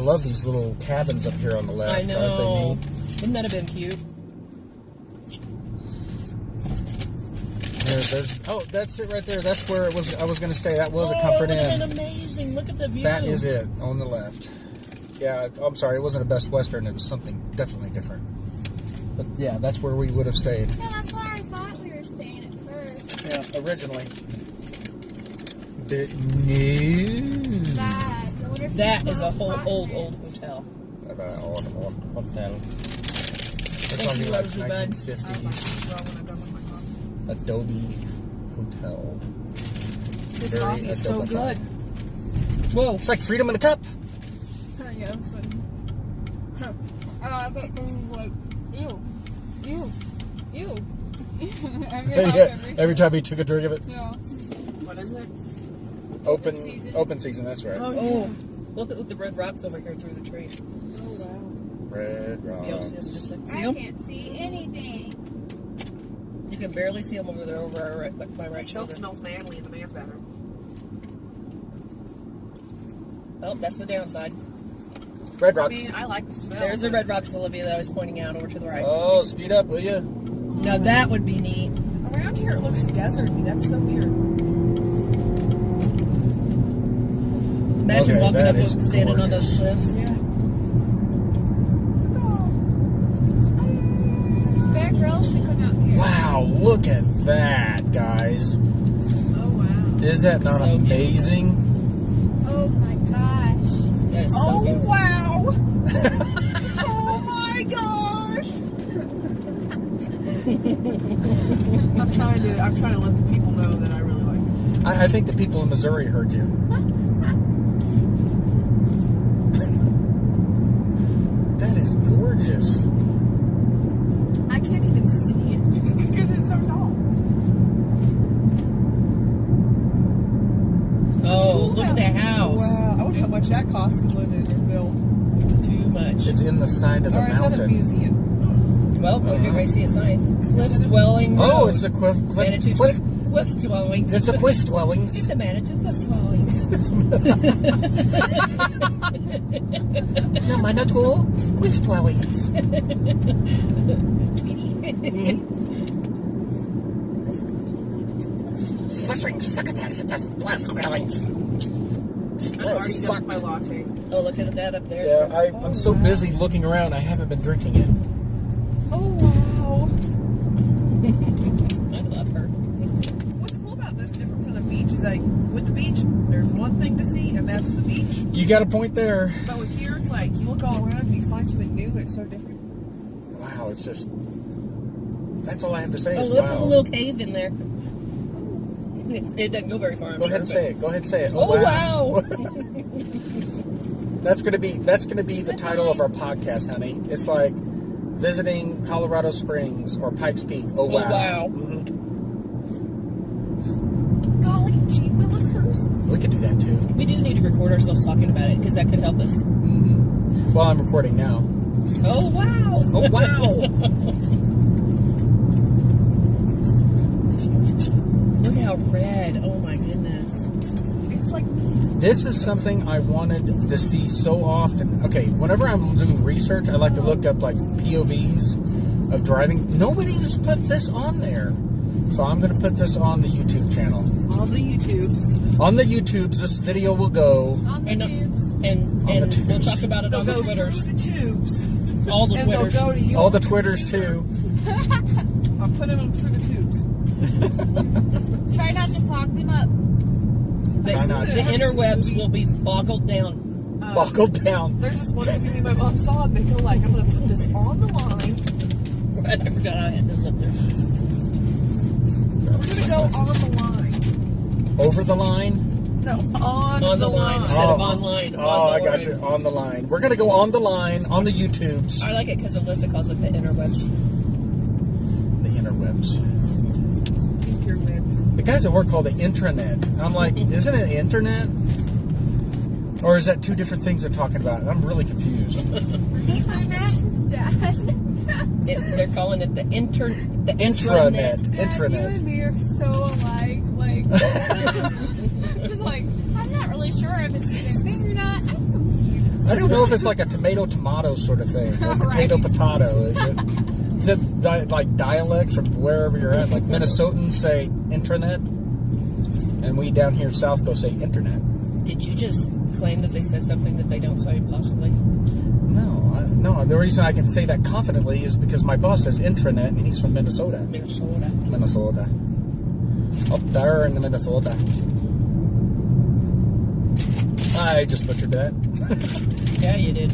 I love these little cabins up here on the left. I know. Aren't they neat? Wouldn't that have been cute? Oh, that's it right there. That's where it was. I was going to stay. That was a Comfort Inn. It would have been amazing. Look at the view. That is it on the left. Yeah, I'm sorry. It wasn't a Best Western. It was something definitely different. But yeah, that's where we would have stayed. Yeah, that's where I thought we were staying at first. Yeah, originally. But no. That is a whole old hotel. Old hotel. It's Thank only you, like Rosie, bud. 1950s. Adobe Hotel. This Very coffee is so Adobe. good. Whoa. It's like freedom in a cup. Yeah, that's funny. I thought someone was like, ew. Every time he took a drink of it. Yeah. What is it? Open season, that's right. Oh, look at the red rocks over here through the trees. Oh, wow. Red Be able to see them, rocks. just like, see I them? can't see anything. You can barely see them over there, over our my right Soap shoulder. smells manly in the man's bathroom. Oh, that's the downside. Red I rocks. mean, I like the smell. There's the red rocks, Olivia, that I was pointing out over to the right. Oh, speed up, will you? Now that would be neat. Around here it looks deserty. That's so weird. Imagine Okay, walking that up is and standing on those cliffs. Yeah. Bear Grylls should come out here. Wow, look at that, guys. Oh, wow. Is that not So amazing? Oh my gosh. That is so Oh, beautiful. wow. Oh, my gosh. I'm trying to let the people know that I really like it. I think the people in Missouri heard you. That is gorgeous. I can't even see it because it's so tall. Oh, look at the house. Wow. I wonder how much that costs to live in or build. Too much. It's in the side of the Or is that a mountain. museum? Well, you may see a sign. Cliff dwelling. Oh, Road. it's the Manitou cliff. Cliff dwellings. It's the cliff dwellings. It's the Manitou Cliff dwellings. No, Manitou cliff dwellings. I'm already done with my latte. Oh, look at that up there. Yeah, I'm so busy looking around, I haven't been drinking it. Oh, wow. I love her. What's cool about this, different from the beach, is like, with the beach, there's one thing to see, and that's the beach. You got a point there. But with here, it's like, you look all around and you find something new, it's so different. Wow, it's just... That's all I have to say Oh, is look wow. at the little cave in there. It doesn't go very far. Go ahead and say it. Go ahead and say it. Oh, wow. That's gonna be the title of our podcast, honey. It's like visiting Colorado Springs or Pikes Peak. Oh wow. Oh, wow. Mhm. Golly gee willikers. We could do that too. We do need to record ourselves talking about it because that could help us. Mm-hmm. Well, I'm recording now. Oh, wow. Oh wow. Look how red. Oh, my goodness. It's like, This is something I wanted to see so often. Okay, whenever I'm doing research, I like to look up like POVs of driving. Nobody's put this on there. So I'm going to put this on the YouTube channel. all the YouTubes. On the YouTubes, this video will go. On the And, tubes. and the we'll tubes. talk about it They'll on the go Twitters. through the tubes. All the And Twitters. they'll go to you. All the Twitters too. I'll put them through the tubes. Try not to clog them up. Why not? The interwebs will be boggled down. Buckled down. There's this one thing me and my mom saw, and they go like, I'm going to put this on the line. Right, I forgot I had those up there. We're going to go on the line. Over the line. No, on the line instead of online. Oh, On the I got line. you. On the line. We're going to go on the line on the YouTubes. I like it because Alyssa calls it the interwebs. The interwebs. Interwebs. The guys at work call it intranet. And I'm like, isn't it internet? Or is that two different things they're talking about? I'm really confused. Ethernet? Dad. They're calling it the Intranet. Dad, you Intranet. and me are so alike. Like, just like, I'm not really sure if it's the same thing or not. I'm confused. I don't know if it's like a tomato sort of thing. Or potato. Is it like dialect from wherever you're at? Like Minnesotans say intranet, and we down here south go say internet. Did you just claim that they said something that they don't say, possibly? No. The reason I can say that confidently is because my boss says intranet, and he's from Minnesota. Minnesota. Up there in the Minnesota. I just butchered that. Yeah, you did.